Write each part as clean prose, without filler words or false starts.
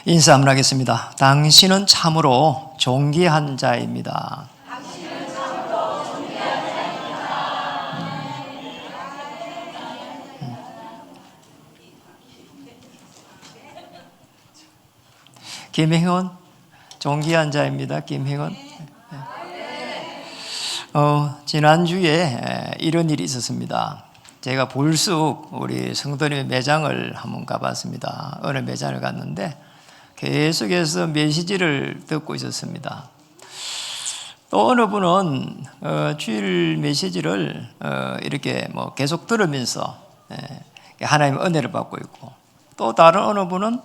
인사 한번 하겠습니다. 당신은 참으로 존귀한 자입니다. 김혜원, 존귀한 자입니다. 김혜원. 지난주에 이런 일이 있었습니다. 제가 불쑥 우리 성도님의 매장을 한번 가봤습니다. 어느 매장을 갔는데 계속해서 메시지를 듣고 있었습니다. 또 어느 분은 주일 메시지를 이렇게 계속 들으면서 하나님의 은혜를 받고 있고, 또 다른 어느 분은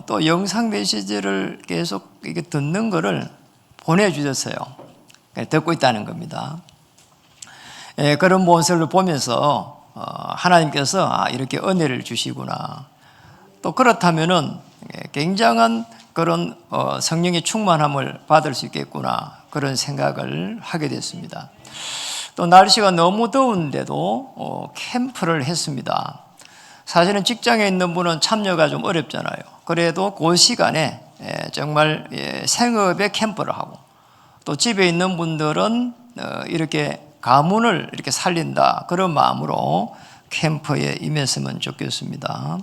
또 영상 메시지를 계속 이렇게 듣는 것을 보내주셨어요. 듣고 있다는 겁니다. 그런 모습을 보면서 하나님께서 이렇게 은혜를 주시구나. 또 그렇다면은 굉장한 그런 성령의 충만함을 받을 수 있겠구나, 그런 생각을 하게 됐습니다. 또 날씨가 너무 더운데도 캠프를 했습니다. 사실은 직장에 있는 분은 참여가 좀 어렵잖아요. 그래도 그 시간에 정말 생업의 캠프를 하고, 또 집에 있는 분들은 이렇게 가문을 이렇게 살린다, 그런 마음으로 캠프에 임했으면 좋겠습니다.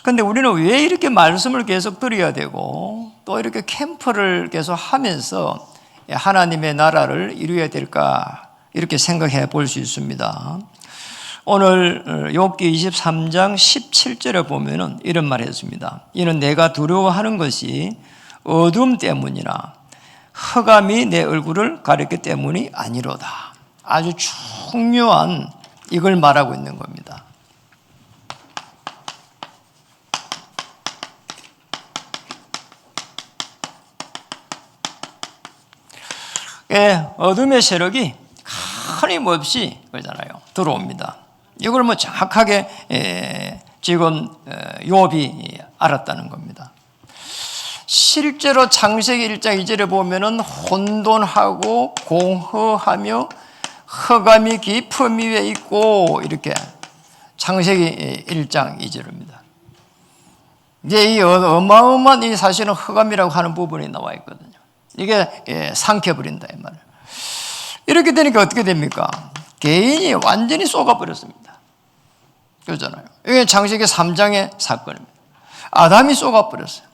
근데 우리는 왜 이렇게 말씀을 계속 드려야 되고 또 이렇게 캠프를 계속 하면서 하나님의 나라를 이루어야 될까, 이렇게 생각해 볼 수 있습니다. 오늘 욥기 23장 17절에 보면은 이런 말을 했습니다. 이는 내가 두려워하는 것이 어둠 때문이나 흑암이 내 얼굴을 가렸기 때문이 아니로다. 아주 중요한 이걸 말하고 있는 겁니다. 어둠의 세력이 끊임없이 그러잖아요, 들어옵니다. 이걸 정확하게 지금 욥이 알았다는 겁니다. 실제로 창세기 1장 2절에 보면은 혼돈하고 공허하며 흑암이 깊음 위에 있고, 이렇게 창세기 1장 2절입니다. 이제 이 어마어마한 이 사실은 흑암이라고 하는 부분이 나와 있거든요. 이게 삼켜버린다, 이 말을. 이렇게 되니까 어떻게 됩니까? 개인이 완전히 쏘가버렸습니다. 그러잖아요. 이게 창세기 3장의 사건입니다. 아담이 쏘가버렸어요.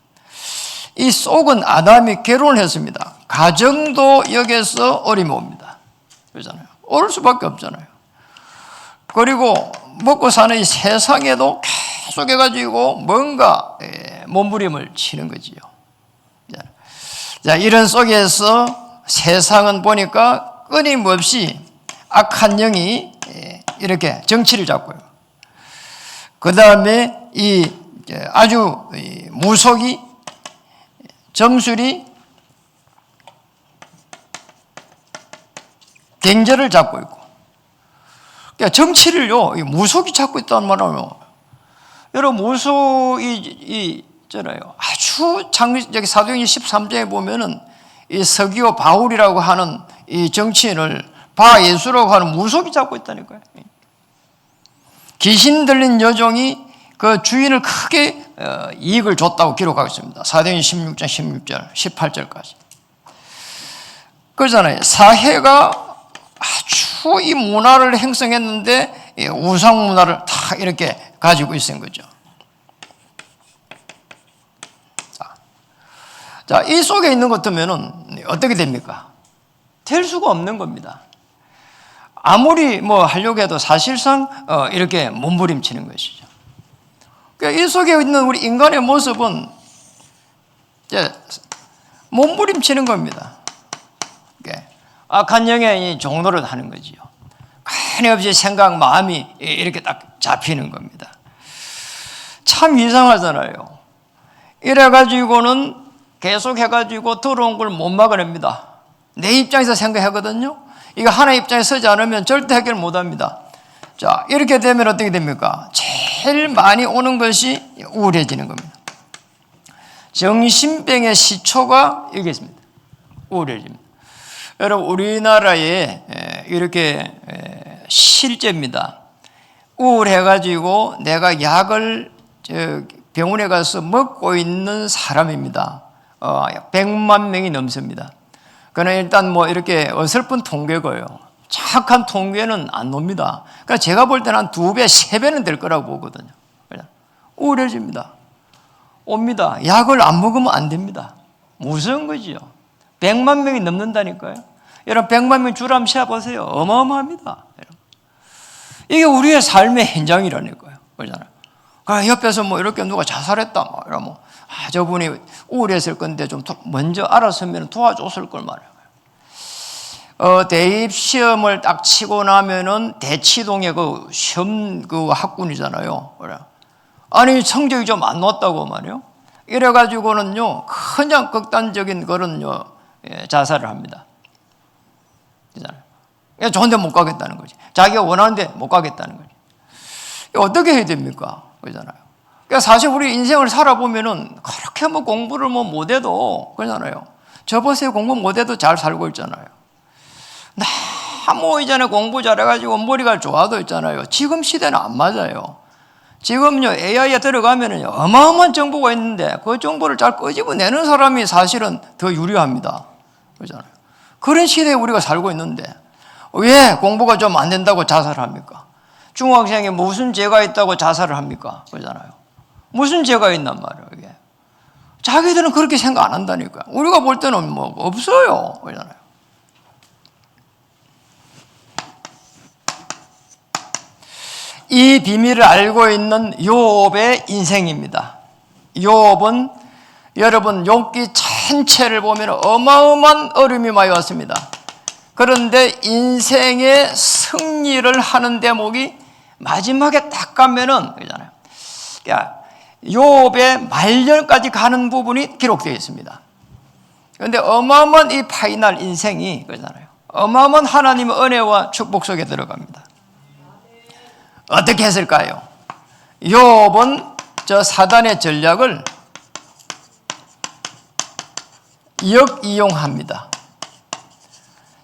이 쏘은 아담이 결혼을 했습니다. 가정도 여기서 어림이 옵니다. 그러잖아요. 올 수밖에 없잖아요. 그리고 먹고 사는 이 세상에도 계속 해가지고 뭔가 몸부림을 치는 거지요. 자, 이런 속에서 세상은 보니까 끊임없이 악한 영이 이렇게 정치를 잡고요. 그 다음에 이 아주 무속이, 점술이 경제를 잡고 있고, 그러니까 정치를요, 무속이 잡고 있다는 말은, 여러분, 무속이 있잖아요. 아주 여기 사도행전 13장에 보면은 이 서기오 바울이라고 하는 이 정치인을 바예수라고 하는 무속이 잡고 있다니까요. 귀신 들린 여종이 그 주인을 크게 이익을 줬다고 기록하고 있습니다. 사도행전 16장 16절 18절까지. 그러잖아요. 사회가 아주 이 문화를 형성했는데 우상 문화를 다 이렇게 가지고 있는 거죠. 자, 이 속에 있는 것 같으면은 어떻게 됩니까? 될 수가 없는 겁니다. 아무리 하려고 해도 사실상 이렇게 몸부림치는 것이죠. 그러니까 이 속에 있는 우리 인간의 모습은 이제 몸부림치는 겁니다. 악한 영의 종노릇 하는 거지요. 끊임없이 생각, 마음이 이렇게 딱 잡히는 겁니다. 참 이상하잖아요. 이래가지고는 계속 해가지고 들어온 걸 못 막아냅니다. 내 입장에서 생각하거든요. 이거 하나의 입장에 서지 않으면 절대 해결 못 합니다. 자, 이렇게 되면 어떻게 됩니까? 제일 많이 오는 것이 우울해지는 겁니다. 정신병의 시초가 여기 있습니다. 우울해집니다. 여러분, 우리나라에 이렇게 실제입니다. 우울해가지고 내가 약을 병원에 가서 먹고 있는 사람입니다. 100만 명이 넘습니다. 그러나 일단 뭐 이렇게 어설픈 통계고요. 정확한 통계는 안 놉니다. 그러니까 제가 볼 때는 한 2배, 3배는 될 거라고 보거든요. 우울해집니다. 옵니다. 약을 안 먹으면 안 됩니다. 무서운 거지요. 100만 명이 넘는다니까요. 여러분 100만 명 줄 한번 세어보세요. 어마어마합니다. 이게 우리의 삶의 현장이라니까요. 그러잖아요. 그러니까 옆에서 뭐 이렇게 누가 자살했다 이러면 저분이 우울했을 건데 좀 먼저 알았으면 도와줬을 걸 말이에요. 대입 시험을 딱 치고 나면은 대치동에 그 시험 그 학군이잖아요. 그래. 아니 성적이 좀 안 나왔다고 말이에요. 이래가지고는요 그냥 극단적인 그런요 자살을 합니다. 그잖아요. 좋은데 못 가겠다는 거지. 자기가 원하는데 못 가겠다는 거지. 어떻게 해야 됩니까? 그러잖아요. 그러니까 사실 우리 인생을 살아보면은 그렇게 뭐 공부를 뭐 못해도 그러잖아요. 저보세요 공부 못해도 잘 살고 있잖아요. 너무 이전에 공부 잘해가지고 머리가 좋아도 있잖아요. 지금 시대는 안 맞아요. 지금요 AI에 들어가면은요 어마어마한 정보가 있는데 그 정보를 잘 끄집어내는 사람이 사실은 더 유리합니다. 그러잖아요. 그런 시대에 우리가 살고 있는데 왜 공부가 좀 안 된다고 자살을 합니까? 중학생이 무슨 죄가 있다고 자살을 합니까? 그러잖아요. 무슨 죄가 있단 말이에요, 이게. 자기들은 그렇게 생각 안 한다니까. 우리가 볼 때는 뭐 없어요. 그러잖아요. 이 비밀을 알고 있는 욥의 인생입니다. 욥은 여러분 욥기 전체를 보면 어마어마한 어려움이 많이 왔습니다. 그런데 인생의 승리를 하는 대목이 마지막에 딱 가면은 그러잖아요. 그러니까 욥의 말년까지 가는 부분이 기록되어 있습니다. 그런데 어마어마한 이 파이널 인생이 그러잖아요. 어마어마한 하나님의 은혜와 축복 속에 들어갑니다. 어떻게 했을까요? 욥은 저 사단의 전략을 역이용합니다.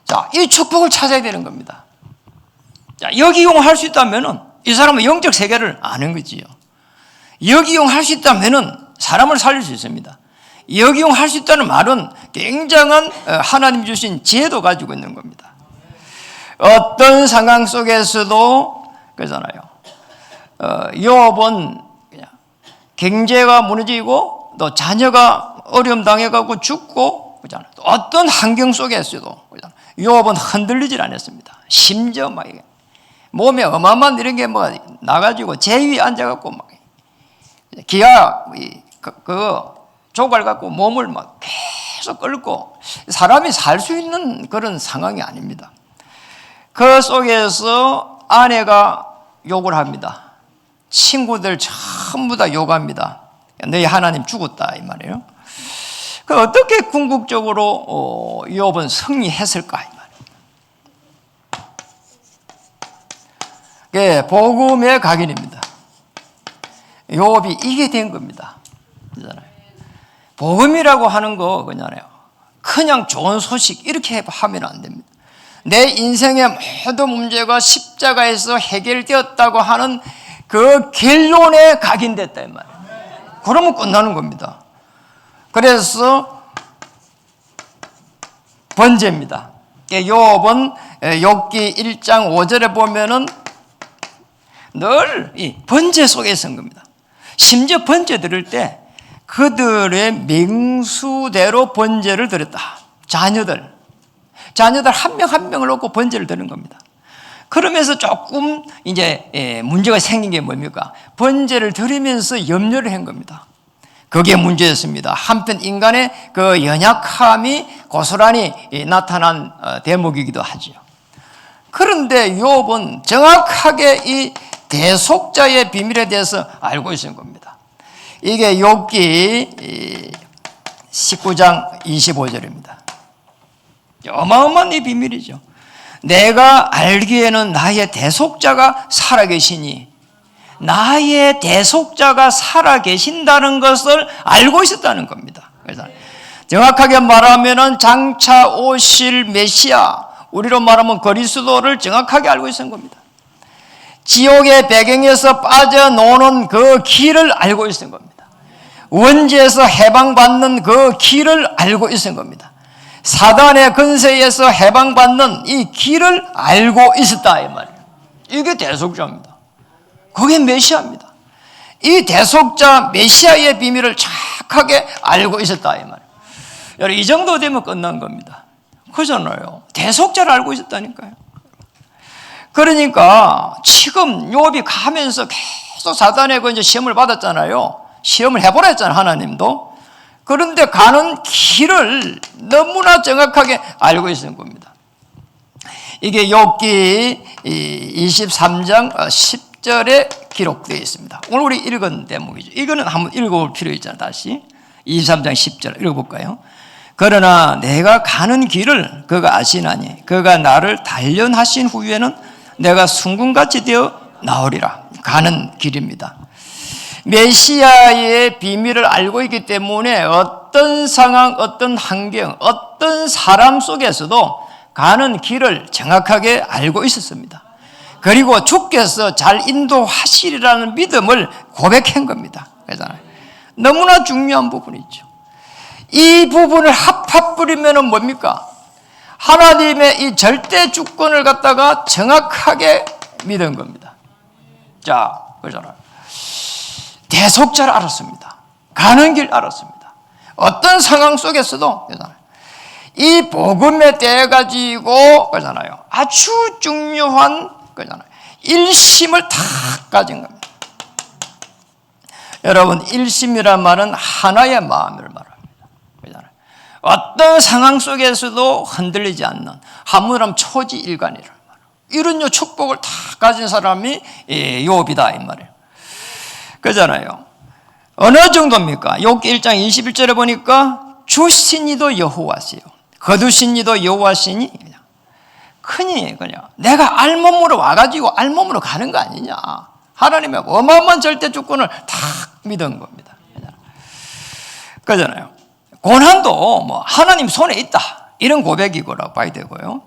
자, 이 축복을 찾아야 되는 겁니다. 자, 역이용할 수 있다면은 이 사람은 영적 세계를 아는 거지요. 역이용할 수 있다면은 사람을 살릴 수 있습니다. 역이용할 수 있다는 말은 굉장한 하나님 주신 지혜도 가지고 있는 겁니다. 어떤 상황 속에서도 그러잖아요. 욥은 그냥 경제가 무너지고 또 자녀가 어려움 당해가고 죽고 그러잖아요. 어떤 환경 속에서도 욥은 흔들리질 않았습니다. 심지어 막 몸에 어마어마한 이런 게 뭐 나가지고 제 위에 앉아갖고 막 기아 그 조갈 갖고 몸을 막 계속 끌고 사람이 살 수 있는 그런 상황이 아닙니다. 그 속에서 아내가 욕을 합니다. 친구들 전부 다 욕합니다. 너희 하나님 죽었다 이 말이에요. 그 어떻게 궁극적으로 욥은 승리했을까 이 말이에요. 예, 복음의 각인입니다. 욥이 이게 된 겁니다. 복음이라고 하는 거 그냥 좋은 소식 이렇게 하면 안 됩니다. 내 인생의 모든 문제가 십자가에서 해결되었다고 하는 그 결론에 각인됐다 이 말이에요. 그러면 끝나는 겁니다. 그래서 번제입니다. 욥은 욥기 1장 5절에 보면은 늘 이 번제 속에 있는 겁니다. 심지어 번제 드릴 때 그들의 맹수대로 번제를 드렸다. 자녀들 한 명 한 명을 놓고 번제를 드는 겁니다. 그러면서 조금 이제 문제가 생긴 게 뭡니까? 번제를 드리면서 염려를 한 겁니다. 그게 문제였습니다. 한편 인간의 그 연약함이 고스란히 나타난 대목이기도 하죠. 그런데 욥은 정확하게 이 대속자의 비밀에 대해서 알고 있는 겁니다. 이게 욥기 19장 25절입니다. 어마어마한 이 비밀이죠. 내가 알기에는 나의 대속자가 살아계시니 나의 대속자가 살아계신다는 것을 알고 있었다는 겁니다. 그래서 정확하게 말하면 장차 오실 메시아, 우리로 말하면 그리스도를 정확하게 알고 있었던 겁니다. 지옥의 배경에서 빠져노는 그 길을 알고 있었던 겁니다. 원죄에서 해방받는 그 길을 알고 있은 겁니다. 사단의 근세에서 해방받는 이 길을 알고 있었다 이 말이에요. 이게 대속자입니다. 그게 메시아입니다. 이 대속자 메시아의 비밀을 정확하게 알고 있었다 이 말이에요. 여러분, 이 정도 되면 끝난 겁니다. 그잖아요. 대속자를 알고 있었다니까요. 그러니까 지금 욥이 가면서 계속 사단의 그 이제 시험을 받았잖아요. 시험을 해보라 했잖아요, 하나님도. 그런데 가는 길을 너무나 정확하게 알고 있는 겁니다. 이게 욥기 23장 10절에 기록되어 있습니다. 오늘 우리 읽은 대목이죠. 이거는 한번 읽어볼 필요 있잖아요. 다시 23장 10절 읽어볼까요? 그러나 내가 가는 길을 그가 아시나니 그가 나를 단련하신 후에는 내가 순금같이 되어 나오리라. 가는 길입니다. 메시아의 비밀을 알고 있기 때문에 어떤 상황, 어떤 환경, 어떤 사람 속에서도 가는 길을 정확하게 알고 있었습니다. 그리고 주께서 잘 인도하시리라는 믿음을 고백한 겁니다. 그렇잖아요. 너무나 중요한 부분이죠. 이 부분을 합합 부리면 뭡니까? 하나님의 이 절대 주권을 갖다가 정확하게 믿은 겁니다. 자, 그렇잖아요. 대속자를 알았습니다. 가는 길 알았습니다. 어떤 상황 속에서도 그렇잖아요. 이 복음에 대해 가지고 그렇잖아요. 아주 중요한 그렇잖아요. 일심을 다 가진 겁니다. 여러분, 일심이란 말은 하나의 마음을 말합니다. 그렇잖아요. 어떤 상황 속에서도 흔들리지 않는, 한문으로 하면 초지일관이라는 말이에요. 이런 축복을 다 가진 사람이 욥이다 이 말이에요. 그잖아요. 어느 정도입니까? 욥기 1장 21절에 보니까 주신 이도 여호와시요 거두신 이도 여호와시니 크니 그냥 내가 알몸으로 와가지고 알몸으로 가는 거 아니냐. 하나님의 어마어마한 절대 주권을 다 믿은 겁니다. 그잖아요. 고난도 뭐 하나님 손에 있다 이런 고백이고라고 봐야 되고요.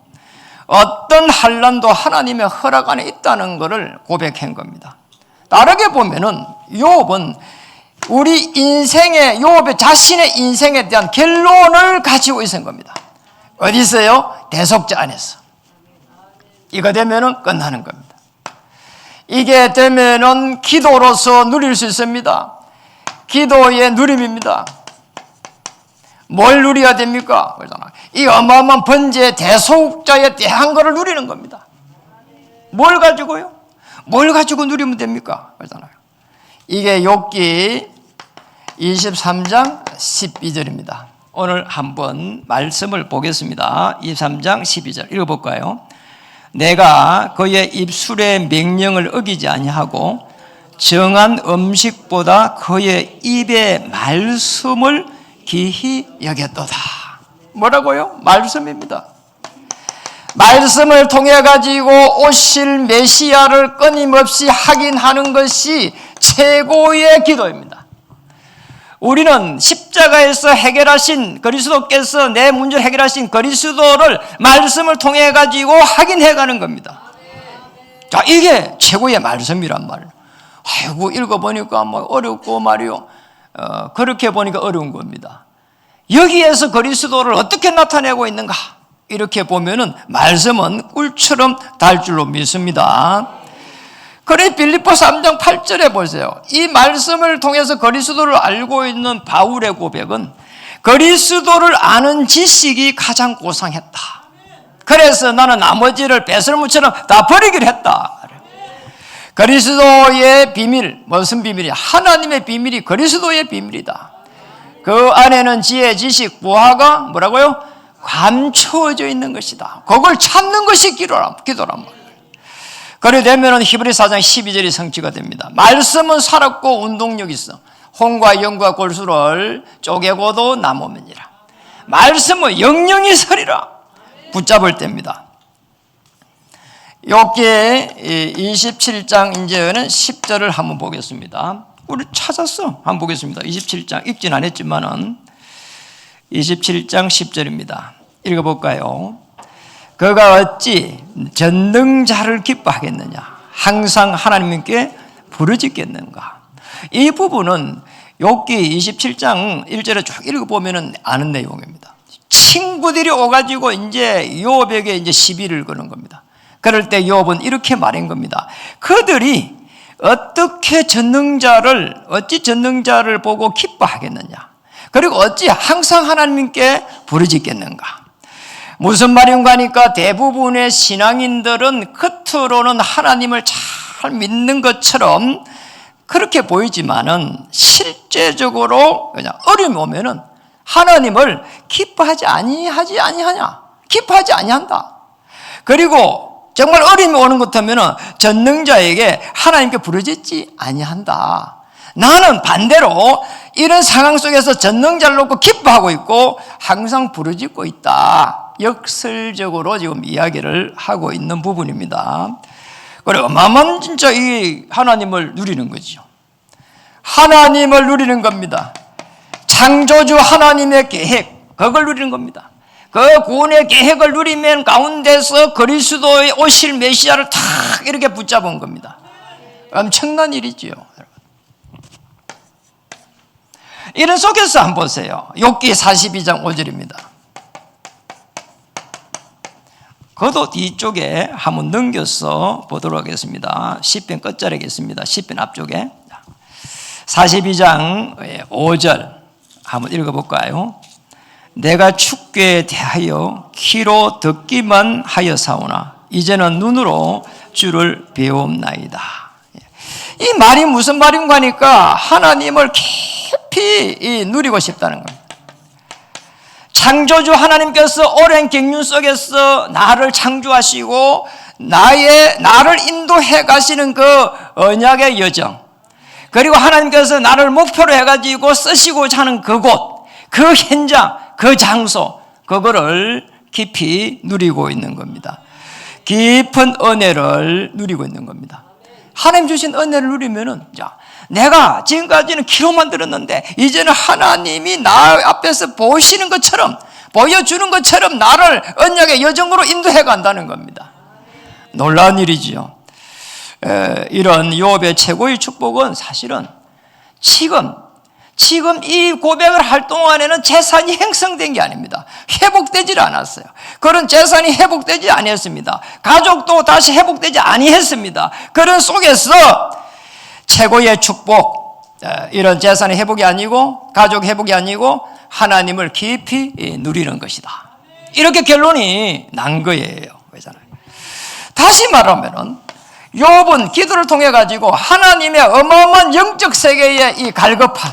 어떤 환난도 하나님의 허락 안에 있다는 것을 고백한 겁니다. 다르게 보면은 욥은 우리 인생의 욥의 자신의 인생에 대한 결론을 가지고 있는 겁니다. 어디 있어요? 대속자 안에서. 이거 되면은 끝나는 겁니다. 이게 되면은 기도로서 누릴 수 있습니다. 기도의 누림입니다. 뭘 누려야 됩니까? 이 어마어마한 번제 대속자에 대한 것을 누리는 겁니다. 뭘 가지고요? 뭘 가지고 누리면 됩니까? 그렇잖아요. 이게 욥기 23장 12절입니다. 오늘 한번 말씀을 보겠습니다. 23장 12절 읽어볼까요? 내가 그의 입술의 명령을 어기지 아니하고 정한 음식보다 그의 입의 말씀을 기히 여겼도다. 뭐라고요? 말씀입니다. 말씀을 통해 가지고 오실 메시아를 끊임없이 확인하는 것이 최고의 기도입니다. 우리는 십자가에서 해결하신 그리스도께서 내 문제를 해결하신 그리스도를 말씀을 통해 가지고 확인해 가는 겁니다. 자, 이게 최고의 말씀이란 말이에요. 아이고 읽어보니까 뭐 어렵고 말이요. 그렇게 보니까 어려운 겁니다. 여기에서 그리스도를 어떻게 나타내고 있는가? 이렇게 보면은 말씀은 꿀처럼 달 줄로 믿습니다. 그래 빌립보 3장 8절에 보세요. 이 말씀을 통해서 그리스도를 알고 있는 바울의 고백은 그리스도를 아는 지식이 가장 고상했다. 그래서 나는 나머지를 배설물처럼 다 버리기로 했다. 그리스도의 비밀, 무슨 비밀이야? 하나님의 비밀이 그리스도의 비밀이다. 그 안에는 지혜, 지식, 부하가 뭐라고요? 감춰져 있는 것이다. 그걸 찾는 것이 기도란 말이에요. 그래 되면은 히브리 4장 12절이 성취가 됩니다. 말씀은 살았고 운동력이 있어. 홍과 영과 골수를 쪼개고도 남으면이라. 말씀은 영영이 서리라. 붙잡을 때입니다. 욥기 27장 이제는 10절을 한번 보겠습니다. 우리 찾았어. 한번 보겠습니다. 27장 읽진 않았지만은 27장 10절입니다. 읽어볼까요? 그가 어찌 전능자를 기뻐하겠느냐? 항상 하나님께 부르짖겠는가? 이 부분은 욥기 27장 1절에 쭉 읽어보면 아는 내용입니다. 친구들이 오가지고 이제 욥에게 이제 시비를 거는 겁니다. 그럴 때 욥은 이렇게 말한 겁니다. 그들이 어찌 전능자를 보고 기뻐하겠느냐? 그리고 어찌 항상 하나님께 부르짖겠는가? 무슨 말인가 하니까 대부분의 신앙인들은 겉으로는 하나님을 잘 믿는 것처럼 그렇게 보이지만은 실제적으로 그냥 어려움이 오면은 하나님을 기뻐하지 아니하냐? 기뻐하지 아니한다. 그리고 정말 어려움이 오는 것 같으면은 전능자에게 하나님께 부르짖지 아니한다. 나는 반대로 이런 상황 속에서 전능자를 놓고 기뻐하고 있고 항상 부르짖고 있다. 역설적으로 지금 이야기를 하고 있는 부분입니다. 그리고 어마어마한 진짜 이 하나님을 누리는 거죠. 하나님을 누리는 겁니다. 창조주 하나님의 계획, 그걸 누리는 겁니다. 그 구원의 계획을 누리면 가운데서 그리스도의 오실 메시아를 탁 이렇게 붙잡은 겁니다. 엄청난 일이지요. 이런 속에서 한번 보세요. 욥기 42장 5절입니다. 그것도 뒤쪽에 한번 넘겨서 보도록 하겠습니다. 시편 끝자락에 있습니다. 시편 앞쪽에 42장 5절 한번 읽어볼까요? 내가 축궤에 대하여 귀로 듣기만 하여사오나 이제는 눈으로 주를 배움나이다. 이 말이 무슨 말인가 하니까 하나님을 깊이 누리고 싶다는 겁니다. 창조주 하나님께서 오랜 경륜 속에서 나를 창조하시고 나를 인도해 가시는 그 언약의 여정, 그리고 하나님께서 나를 목표로 해가지고 쓰시고자 하는 그곳, 그 현장, 그 장소, 그거를 깊이 누리고 있는 겁니다. 깊은 은혜를 누리고 있는 겁니다. 하나님 주신 은혜를 누리면은, 자, 내가 지금까지는 귀로만 들었는데 이제는 하나님이 나 앞에서 보시는 것처럼, 보여주는 것처럼 나를 언약의 여정으로 인도해 간다는 겁니다. 놀라운 일이지요. 이런 욥의 최고의 축복은 사실은 지금 이 고백을 할 동안에는 재산이 형성된 게 아닙니다. 회복되질 않았어요. 그런 재산이 회복되지 아니했습니다. 가족도 다시 회복되지 아니했습니다. 그런 속에서 최고의 축복, 이런 재산의 회복이 아니고 가족 회복이 아니고 하나님을 깊이 누리는 것이다. 이렇게 결론이 난 거예요. 왜잖아요. 다시 말하면은 욥은 기도를 통해 가지고 하나님의 어마어마한 영적 세계의 이 갈급함,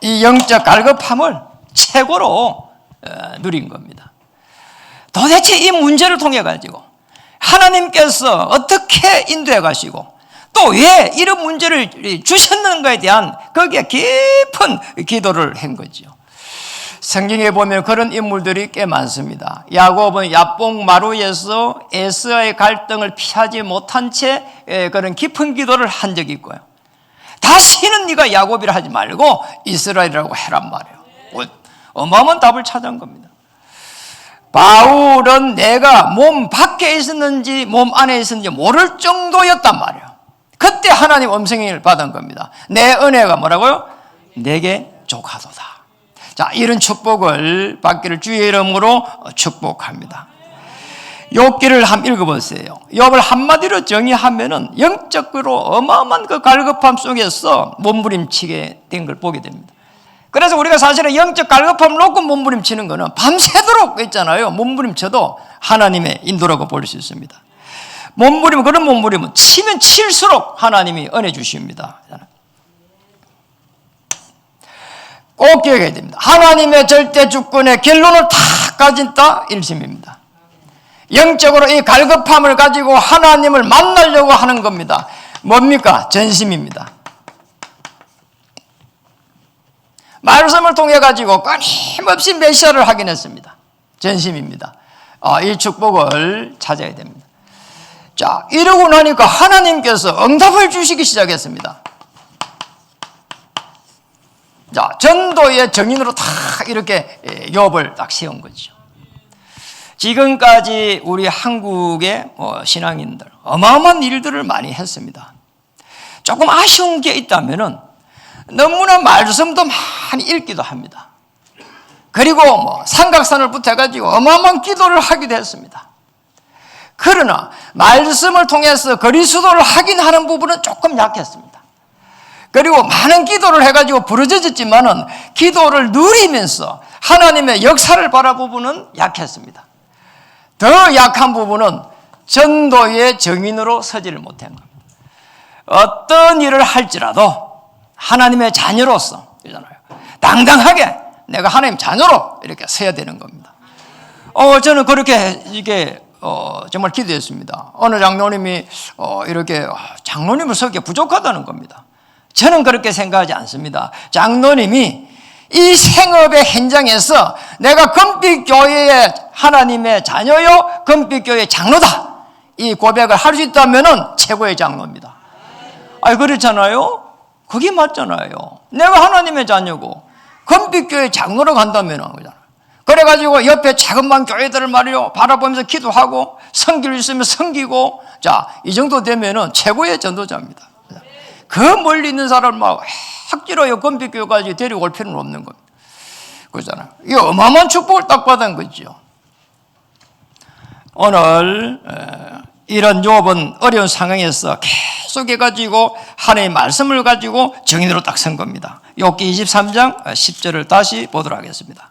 이 영적 갈급함을 최고로 누린 겁니다. 도대체 이 문제를 통해 가지고 하나님께서 어떻게 인도해 가시고 또 왜 이런 문제를 주셨는가에 대한 거기에 깊은 기도를 한 거죠. 성경에 보면 그런 인물들이 꽤 많습니다. 야곱은 야복 마루에서 에서의 갈등을 피하지 못한 채 그런 깊은 기도를 한 적이 있고요. 다시는 네가 야곱이라 하지 말고 이스라엘이라고 해란 말이에요. 어마어마한 답을 찾은 겁니다. 바울은 내가 몸 밖에 있었는지 몸 안에 있었는지 모를 정도였단 말이에요. 그때 하나님 음성을 받은 겁니다. 내 은혜가 뭐라고요? 내게 족하도다. 자, 이런 축복을 받기를 주의 이름으로 축복합니다. 욥기를 한번 읽어보세요. 욥을 한마디로 정의하면은 영적으로 어마어마한 그 갈급함 속에서 몸부림치게 된 걸 보게 됩니다. 그래서 우리가 사실은 영적 갈급함을 놓고 몸부림치는 거는 밤새도록 있잖아요. 몸부림쳐도 하나님의 인도라고 볼 수 있습니다. 그런 몸부림은 치면 칠수록 하나님이 은혜 주십니다. 꼭 기억해야 됩니다. 하나님의 절대 주권의 결론을 다 가진다 일심입니다. 영적으로 이 갈급함을 가지고 하나님을 만나려고 하는 겁니다. 뭡니까? 전심입니다. 말씀을 통해 가지고 끊임없이 메시아를 확인했습니다. 전심입니다. 이 축복을 찾아야 됩니다. 자, 이러고 나니까 하나님께서 응답을 주시기 시작했습니다. 자, 전도의 정인으로 다 이렇게 욥을 딱 세운 거죠. 지금까지 우리 한국의 신앙인들 어마어마한 일들을 많이 했습니다. 조금 아쉬운 게 있다면은 너무나 말씀도 많이 읽기도 합니다. 그리고 삼각산을 붙여가지고 어마어마한 기도를 하기도 했습니다. 그러나 말씀을 통해서 그리스도를 확인하는 부분은 조금 약했습니다. 그리고 많은 기도를 해가지고 부르짖었지만은 기도를 누리면서 하나님의 역사를 바라보고는 약했습니다. 더 약한 부분은 전도의 정인으로 서지를 못한 겁니다. 어떤 일을 할지라도 하나님의 자녀로서 당당하게 내가 하나님 자녀로 이렇게 서야 되는 겁니다. 저는 그렇게 정말 기도했습니다. 어느 장로님이 이렇게 장로님을 서기 부족하다는 겁니다. 저는 그렇게 생각하지 않습니다. 장로님이 이 생업의 현장에서 내가 금빛교회의 하나님의 자녀요, 금빛교회의 장로다, 이 고백을 할 수 있다면 최고의 장로입니다. 그렇잖아요. 그게 맞잖아요. 내가 하나님의 자녀고 금빛교회 장로로 간다면 그잖아요. 그래가지고 옆에 작은만 교회들을 말이요 바라보면서 기도하고 섬길 수 있으면 섬기고, 자, 이 정도 되면은 최고의 전도자입니다. 그 멀리 있는 사람을 막 학지로 금빛교회까지 데리고 올 필요는 없는 겁니다. 그렇잖아요. 이 어마어마한 축복을 딱 받은 거죠. 오늘 이런 욥은 어려운 상황에서 계속 해가지고 하나님의 말씀을 가지고 정인으로 딱 선 겁니다. 욥기 23장 10절을 다시 보도록 하겠습니다.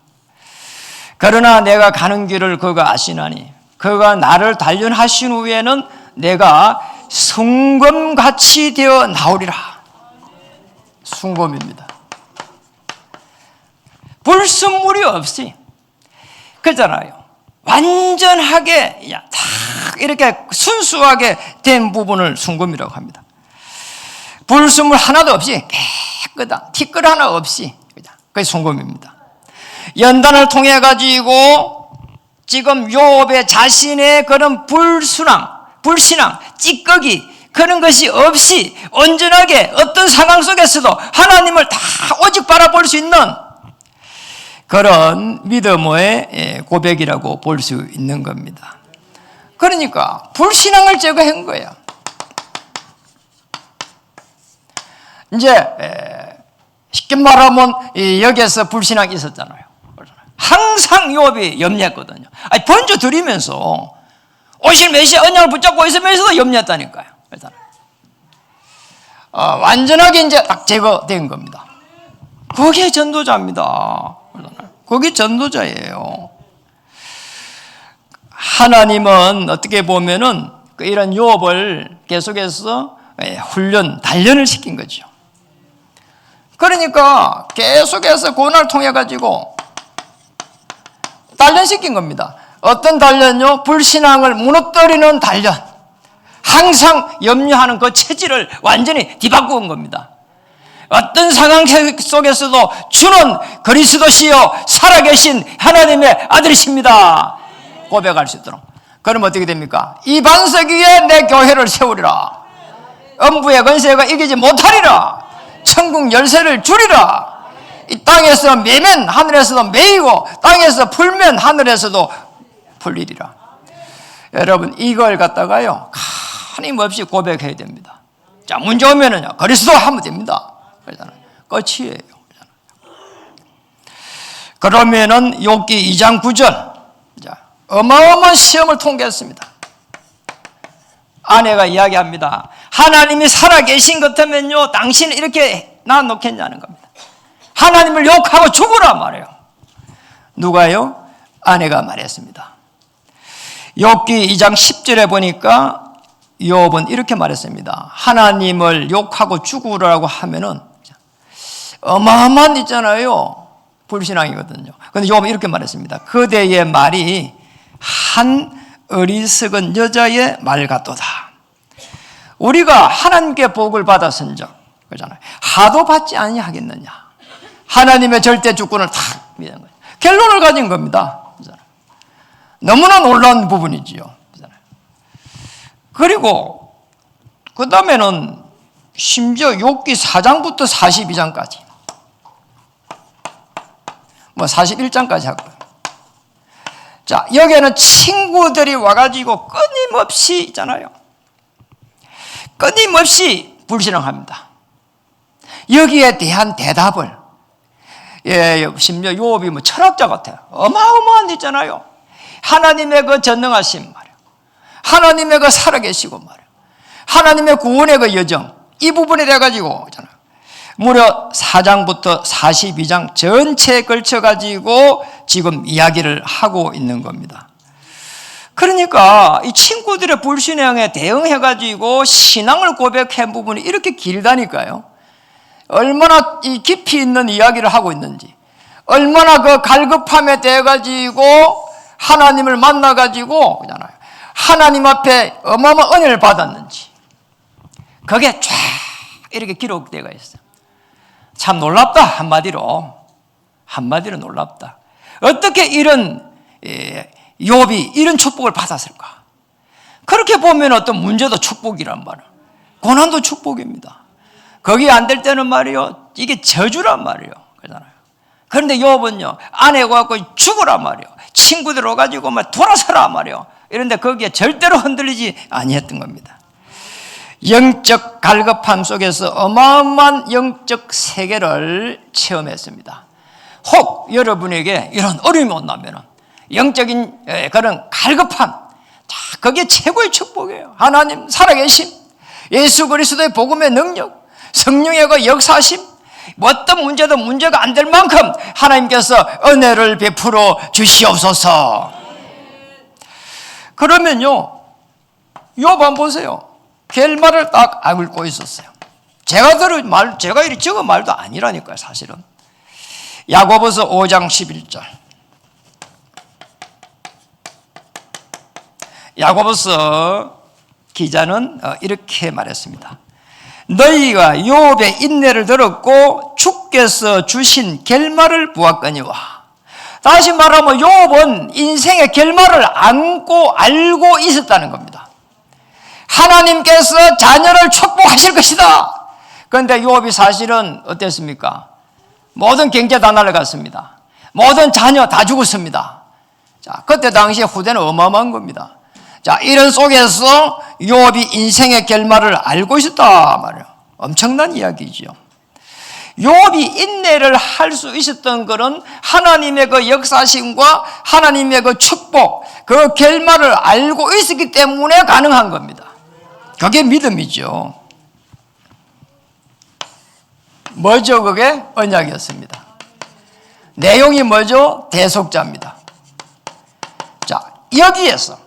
그러나 내가 가는 길을 그가 아시나니 그가 나를 단련하신 후에는 내가 순금같이 되어 나오리라. 순금입니다. 불순물이 없이, 그렇잖아요. 완전하게 딱 이렇게 순수하게 된 부분을 순금이라고 합니다. 불순물 하나도 없이 깨끗한 티끌 하나 없이, 그게 순금입니다. 연단을 통해 가지고 지금 욥의 자신의 그런 불신앙, 찌꺼기 그런 것이 없이 온전하게 어떤 상황 속에서도 하나님을 다 오직 바라볼 수 있는 그런 믿음의 고백이라고 볼 수 있는 겁니다. 그러니까 불신앙을 제거한 거예요. 이제 쉽게 말하면 여기에서 불신앙이 있었잖아요. 항상 욥이 염려했거든요. 번주 드리면서 오실 메시아 언약을 붙잡고 있으면서도 염려했다니까요. 완전하게 이제 딱 제거된 겁니다. 그게 전도자입니다. 그게 전도자예요. 하나님은 어떻게 보면은 이런 욥을 계속해서 단련을 시킨 거죠. 그러니까 계속해서 고난을 통해 가지고 단련시킨 겁니다. 어떤 단련요? 불신앙을 무너뜨리는 단련. 항상 염려하는 그 체질을 완전히 뒤바꾼 겁니다. 어떤 상황 속에서도 주는 그리스도시요 살아계신 하나님의 아들이십니다 고백할 수 있도록. 그럼 어떻게 됩니까? 이 반석 위에 내 교회를 세우리라. 음부의 권세가 이기지 못하리라. 천국 열쇠를 주리라. 이 땅에서 매면 하늘에서도 매이고 땅에서 풀면 하늘에서도 풀리리라. 여러분 이걸 갖다가요 끊임없이 고백해야 됩니다. 자, 문제 오면은요 그리스도 하면 됩니다. 그러잖아요. 끝이에요. 그러면은 욥기 2장 9절, 자, 어마어마한 시험을 통과했습니다. 아내가 이야기합니다. 하나님이 살아계신 것 같으면요 당신은 이렇게 놔놓겠냐는 겁니다. 하나님을 욕하고 죽으라 말해요. 누가요? 아내가 말했습니다. 욥기 2장 10절에 보니까 욥은 이렇게 말했습니다. 하나님을 욕하고 죽으라고 하면은 어마어마한 있잖아요. 불신앙이거든요. 그런데 욥은 이렇게 말했습니다. 그대의 말이 한 어리석은 여자의 말 같도다. 우리가 하나님께 복을 받았은즉, 그러잖아요. 하도 받지 아니하겠느냐. 하나님의 절대 주권을 탁 믿는 거예요. 결론을 가진 겁니다. 너무나 놀라운 부분이지요. 그리고 그 다음에는 심지어 욥기 4장부터 42장까지 41장까지 하고요. 자, 여기에는 친구들이 와가지고 끊임없이 있잖아요. 끊임없이 불신앙합니다. 여기에 대한 대답을 심지어 욥이 뭐 철학자 같아요. 어마어마한 데 있잖아요. 하나님의 그 전능하심 말이에요. 하나님의 그 살아계시고 말이에요. 하나님의 구원의 그 여정, 이 부분에 대해 가지고 있잖아요. 무려 4장부터 42장 전체에 걸쳐 가지고 지금 이야기를 하고 있는 겁니다. 그러니까 이 친구들의 불신앙에 대응해 가지고 신앙을 고백한 부분이 이렇게 길다니까요. 얼마나 이 깊이 있는 이야기를 하고 있는지, 얼마나 그 갈급함에 대해 가지고 하나님을 만나 가지고 그잖아요. 하나님 앞에 어마어마한 은혜를 받았는지, 그게 쫙 이렇게 기록되어 있어요. 참 놀랍다. 한마디로 놀랍다. 어떻게 이런 욥이 이런 축복을 받았을까? 그렇게 보면 어떤 문제도 축복이란 말이에요. 고난도 축복입니다. 거기 안 될 때는 말이요, 이게 저주란 말이에요. 그러잖아요. 그런데 욥은요, 아내가 갖고 죽으란 말이에요. 친구들 오가지고 막 돌아서라 말이에요. 이런데 거기에 절대로 흔들리지 아니했던 겁니다. 영적 갈급함 속에서 어마어마한 영적 세계를 체험했습니다. 혹 여러분에게 이런 어려움이 온다면 영적인 그런 갈급함, 자, 그게 최고의 축복이에요. 하나님 살아계심, 예수 그리스도의 복음의 능력, 성령의 그 역사심, 어떤 문제도 문제가 안 될 만큼 하나님께서 은혜를 베풀어 주시옵소서. 그러면요, 욥 한번 보세요. 결말을 딱 앓고 있었어요. 제가 이렇게 적은 말도 아니라니까요, 사실은. 야고보서 5장 11절. 야고보서 기자는 이렇게 말했습니다. 너희가 욥의 인내를 들었고 주께서 주신 결말을 보았거니와. 다시 말하면 욥은 인생의 결말을 알고 있었다는 겁니다. 하나님께서 자녀를 축복하실 것이다. 그런데 욥이 사실은 어땠습니까? 모든 경제 다 날아갔습니다. 모든 자녀 다 죽었습니다. 자, 그때 당시에 후대는 어마어마한 겁니다. 자, 이런 속에서 욥이 인생의 결말을 알고 있었다 말이에요. 엄청난 이야기죠. 욥이 인내를 할 수 있었던 것은 하나님의 그 역사심과 하나님의 그 축복, 그 결말을 알고 있었기 때문에 가능한 겁니다. 그게 믿음이죠. 뭐죠? 그게 언약이었습니다. 내용이 뭐죠? 대속자입니다. 자, 여기에서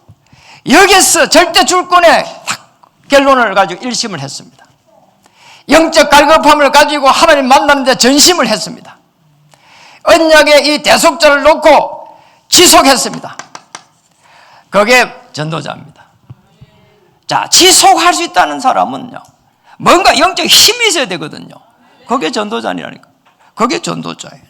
절대 줄권의 결론을 가지고 일심을 했습니다. 영적 갈급함을 가지고 하나님 만나는데 전심을 했습니다. 언약의 이 대속자를 놓고 지속했습니다. 그게 전도자입니다. 자, 지속할 수 있다는 사람은요, 뭔가 영적 힘이 있어야 되거든요. 그게 전도자니라니까. 그게 전도자예요.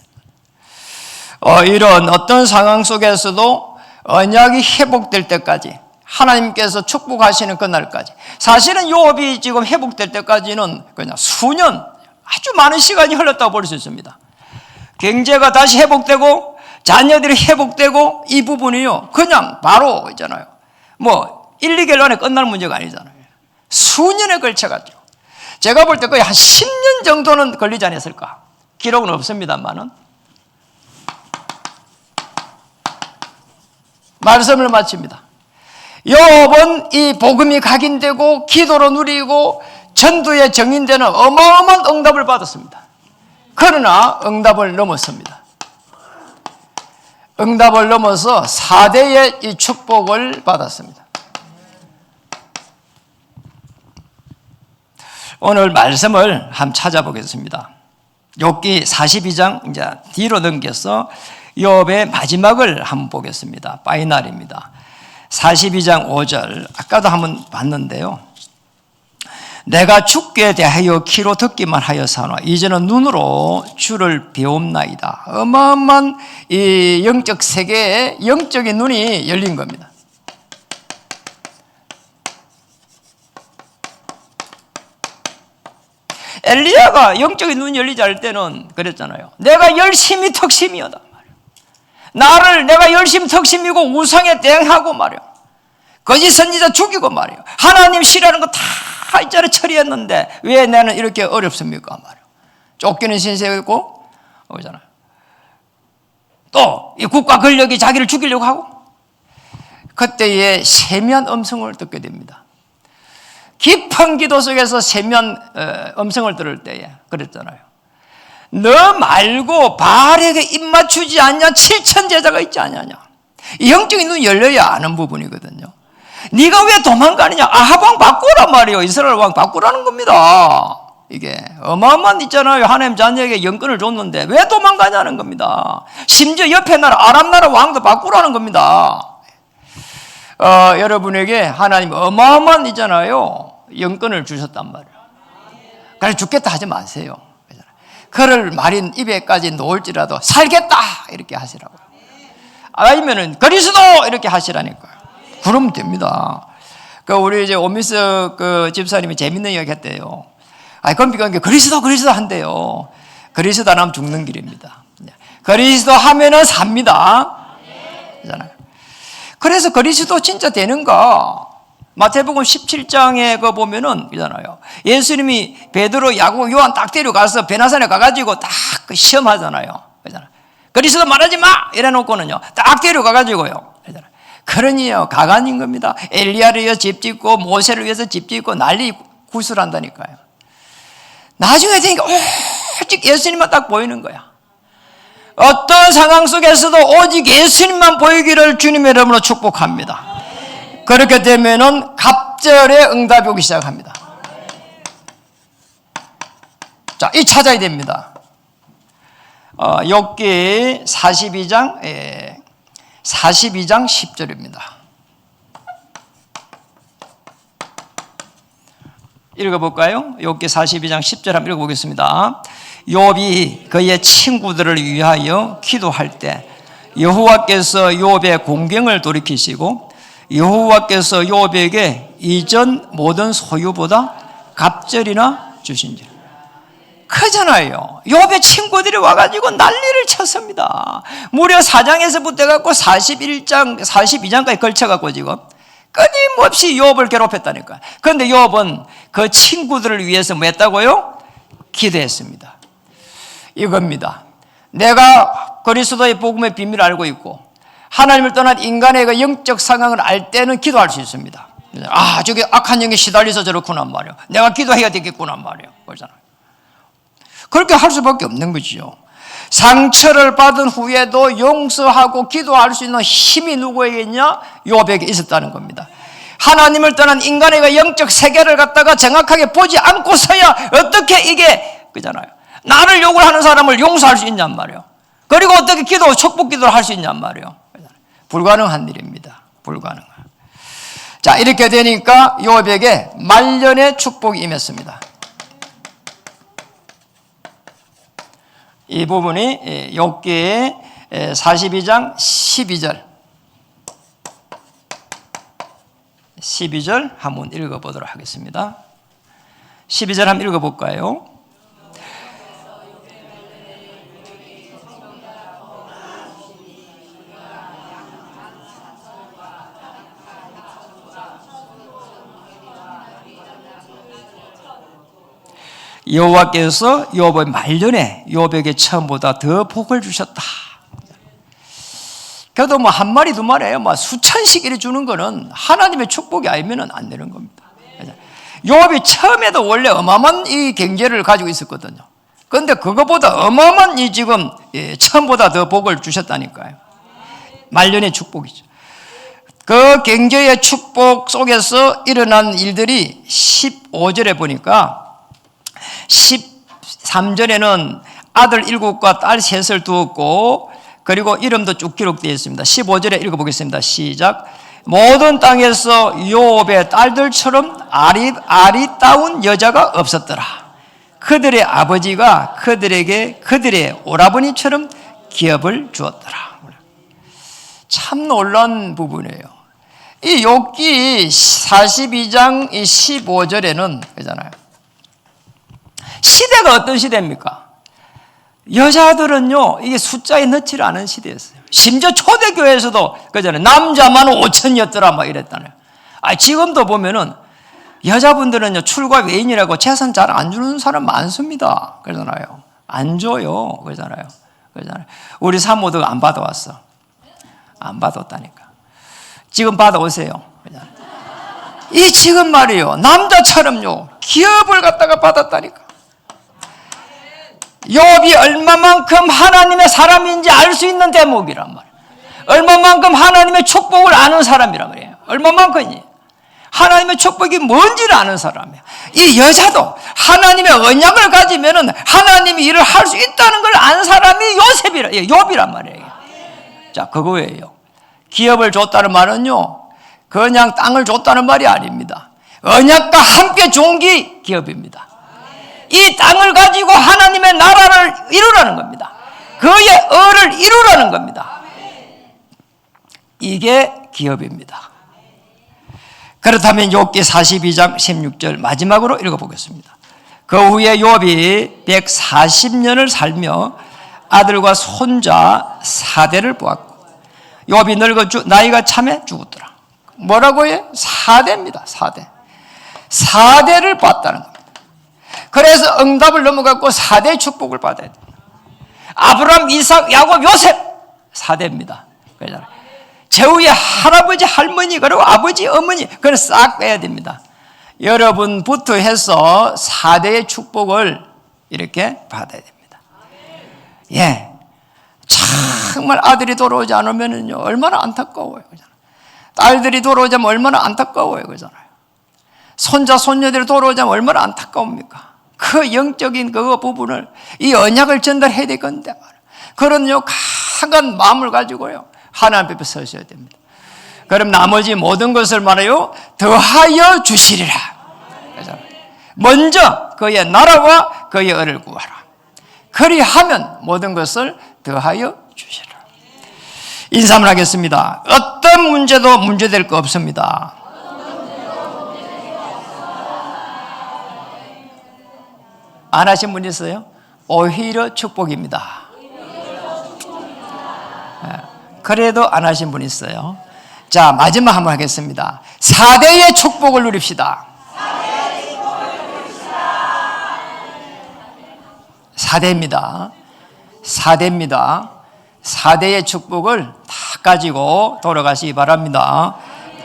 이런 어떤 상황 속에서도 언약이 회복될 때까지, 하나님께서 축복하시는 그날까지, 사실은 욥이 지금 회복될 때까지는 그냥 수년, 아주 많은 시간이 흘렀다고 볼 수 있습니다. 경제가 다시 회복되고 자녀들이 회복되고, 이 부분이요 그냥 바로 있잖아요, 뭐 1, 2개월 안에 끝날 문제가 아니잖아요. 수년에 걸쳐가지고, 제가 볼 때 거의 한 10년 정도는 걸리지 않았을까. 기록은 없습니다만은. 말씀을 마칩니다. 욥은 이 복음이 각인되고 기도로 누리고 전도의 정인되는 어마어마한 응답을 받았습니다. 그러나 응답을 넘었습니다. 응답을 넘어서 4대의 이 축복을 받았습니다. 오늘 말씀을 한번 찾아보겠습니다. 욥기 42장 이제 뒤로 넘겨서 욥의 마지막을 한번 보겠습니다. 파이널입니다. 42장 5절, 아까도 한번 봤는데요. 내가 주께 대하여 귀로 듣기만 하여 사노 이제는 눈으로 주를 배움나이다. 어마어마한 이 영적 세계에 영적인 눈이 열린 겁니다. 엘리야가 영적인 눈이 열리지 않을 때는 그랬잖아요. 내가 열심히 턱심이었다 말이야. 내가 열심히 턱심이고 우상에 대항하고 말이야. 거짓 선지자 죽이고 말이야. 하나님 싫어하는 거 다 있잖아 처리했는데 왜 나는 이렇게 어렵습니까? 말이야. 쫓기는 신세였고, 그러잖아요. 또 이 국가 권력이 자기를 죽이려고 하고, 그때에 세미한 음성을 듣게 됩니다. 깊은 기도 속에서 세미한 음성을 들을 때에 그랬잖아요. 너 말고 바알에게 입맞추지 않냐? 7천 제자가 있지 않냐냐. 이 영적인 눈이 열려야 아는 부분이거든요. 네가 왜 도망가느냐? 아합 왕 바꾸란 말이에요. 이스라엘 왕 바꾸라는 겁니다. 이게 어마어마한 있잖아요. 하나님 자녀에게 영권을 줬는데 왜 도망가냐는 겁니다. 심지어 옆에 나라 아람 나라 왕도 바꾸라는 겁니다. 여러분에게 하나님 어마어마한 있잖아요. 영권을 주셨단 말이에요. 그래서 죽겠다 하지 마세요. 그를 말인 입에까지 놓을지라도 살겠다 이렇게 하시라고. 아니면은 그리스도 이렇게 하시라니까요. 그러면 됩니다. 우리 이제 오미스 집사님이 재밌는 이야기 했대요. 그럼 그리스도 한대요. 그리스도 안 하면 죽는 길입니다. 그리스도 하면은 삽니다. 그잖아요. 그래서 그리스도 진짜 되는가? 마태복음 17장에 보면은 있잖아요. 예수님이 베드로, 야고보, 요한 딱 데려가서 베나산에 가가지고 딱 시험하잖아요. 그잖아요. 그리스도 말하지 마! 이래놓고는요. 딱 데려가가지고요. 그잖아요. 그러니요. 가관인 겁니다. 엘리야를 위해서 집 짓고 모세를 위해서 집 짓고 난리 구슬한다니까요. 나중에 되니까 오직 예수님만 딱 보이는 거야. 어떤 상황 속에서도 오직 예수님만 보이기를 주님의 이름으로 축복합니다. 그렇게 되면은 갑절의 응답이 오기 시작합니다. 자, 이 찾아야 됩니다. 욥기 42장 10절입니다. 읽어볼까요? 욥기 42장 10절 한번 읽어보겠습니다. 욥이 그의 친구들을 위하여 기도할 때 여호와께서 욥의 공경을 돌이키시고 여호와께서 욥에게 이전 모든 소유보다 갑절이나 주신지라. 크잖아요. 욥의 친구들이 와가지고 난리를 쳤습니다. 무려 4장에서부터 해갖고 41장, 42장까지 걸쳐갖고 지금 끊임없이 욥을 괴롭혔다니까. 그런데 욥은 그 친구들을 위해서 뭐 했다고요? 기도했습니다. 이겁니다. 내가 그리스도의 복음의 비밀을 알고 있고 하나님을 떠난 인간의 그 영적 상황을 알 때는 기도할 수 있습니다. 저게 악한 영에 시달려서 저렇구나 말이에요. 내가 기도해야 되겠구나 말이에요. 그러잖아요. 그렇게 할 수밖에 없는 거죠. 상처를 받은 후에도 용서하고 기도할 수 있는 힘이 누구에게 있냐? 욥에게 있었다는 겁니다. 하나님을 떠난 인간의 그 영적 세계를 갖다가 정확하게 보지 않고서야 어떻게 이게 그잖아요. 나를 욕을 하는 사람을 용서할 수 있냔 말이에요. 그리고 어떻게 축복 기도를 할 수 있냔 말이에요. 불가능한 일입니다. 불가능한. 자, 이렇게 되니까 욥에게 말년의 축복이 임했습니다. 이 부분이 욥기의 42장 12절 한번 읽어보도록 하겠습니다. 12절 한번 읽어볼까요? 여호와께서 욥의 말년에 욥에게 처음보다 더 복을 주셨다. 그래도 뭐 한 마리 두 마리예요. 뭐 수천씩 이래 주는 거는 하나님의 축복이 아니면 안 되는 겁니다. 욥이 처음에도 원래 어마어마한 이 경제를 가지고 있었거든요. 그런데 그거보다 어마어마한 이 지금 처음보다 더 복을 주셨다니까요. 말년의 축복이죠. 그 경제의 축복 속에서 일어난 일들이 15절에 보니까 13절에는 아들 7과 딸 3을 두었고 그리고 이름도 쭉 기록되어 있습니다. 15절에 읽어보겠습니다. 시작. 모든 땅에서 욥의 딸들처럼 아리따운 여자가 없었더라. 그들의 아버지가 그들에게 그들의 오라버니처럼 기업을 주었더라. 참 놀라운 부분이에요. 이 욥기 42장 15절에는 그잖아요. 시대가 어떤 시대입니까? 여자들은요, 이게 숫자에 넣지를 않은 시대였어요. 심지어 초대교회에서도, 그잖아요. 남자만 5천이었더라, 막 이랬다네요. 지금도 보면은, 여자분들은요, 출가 외인이라고 재산 잘 안 주는 사람 많습니다. 그러잖아요. 안 줘요. 그러잖아요. 우리 사모도 안 받아왔어. 안 받았다니까. 지금 받아오세요. 이 지금 말이에요. 남자처럼요, 기업을 갖다가 받았다니까. 욥이 얼마만큼 하나님의 사람인지 알 수 있는 대목이란 말이에요. 얼마만큼 하나님의 축복을 아는 사람이란 말이에요. 얼마만큼이 하나님의 축복이 뭔지를 아는 사람이에요. 이 여자도 하나님의 언약을 가지면은 하나님이 일을 할 수 있다는 걸 아는 사람이 욥이란 말이에요. 자, 그거예요. 기업을 줬다는 말은요, 그냥 땅을 줬다는 말이 아닙니다. 언약과 함께 준 게 기업입니다. 이 땅을 가지고 하나님의 나라를 이루라는 겁니다. 그의 의를 이루라는 겁니다. 이게 기업입니다. 그렇다면 욥기 42장 16절 마지막으로 읽어보겠습니다. 그 후에 욥이 140년을 살며 아들과 손자 4대를 보았고 욥이 늙어 나이가 참에 죽었더라. 뭐라고 해? 4대입니다. 4대를 봤다는 겁니다. 그래서 응답을 넘어갔고 4대의 축복을 받아야 됩니다. 아브라함, 이삭, 야곱, 요셉 4대입니다. 제후의 할아버지, 할머니, 그리고 아버지, 어머니, 그걸 싹 빼야 됩니다. 여러분부터 해서 4대의 축복을 이렇게 받아야 됩니다. 예. 정말 아들이 돌아오지 않으면요, 얼마나 안타까워요. 딸들이 돌아오자면 얼마나 안타까워요. 그잖아요. 손자, 손녀들이 돌아오자면 얼마나 안타까웁니까? 그 영적인 그 부분을, 이 언약을 전달해야 될 건데, 그런요, 강한 마음을 가지고요, 하나님 앞에 서셔야 됩니다. 그럼 나머지 모든 것을 말해요, 더하여 주시리라. 먼저 그의 나라와 그의 의를 구하라. 그리하면 모든 것을 더하여 주시리라. 인사를 하겠습니다. 어떤 문제도 문제될 거 없습니다. 안 하신 분 있어요? 오히려 축복입니다. 그래도 안 하신 분 있어요. 자, 마지막 한번 하겠습니다. 4대의 축복을 누립시다. 4대입니다. 4대의 축복을 다 가지고 돌아가시기 바랍니다.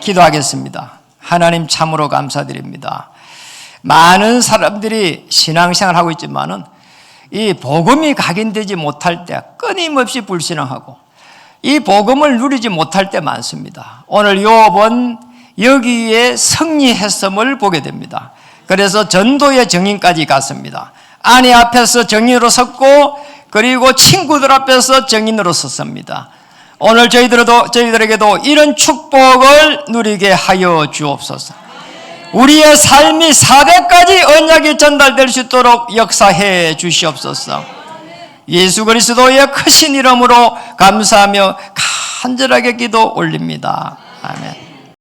기도하겠습니다. 하나님 참으로 감사드립니다. 많은 사람들이 신앙생활을 하고 있지만은 이 복음이 각인되지 못할 때 끊임없이 불신앙하고 이 복음을 누리지 못할 때 많습니다. 오늘 욥은 여기에 승리했음을 보게 됩니다. 그래서 전도의 정인까지 갔습니다. 아내 앞에서 정인으로 섰고 그리고 친구들 앞에서 정인으로 섰습니다. 오늘 저희들에게도 이런 축복을 누리게 하여 주옵소서. 우리의 삶이 4대까지 언약이 전달될 수 있도록 역사해 주시옵소서. 예수 그리스도의 크신 이름으로 감사하며 간절하게 기도 올립니다. 아멘.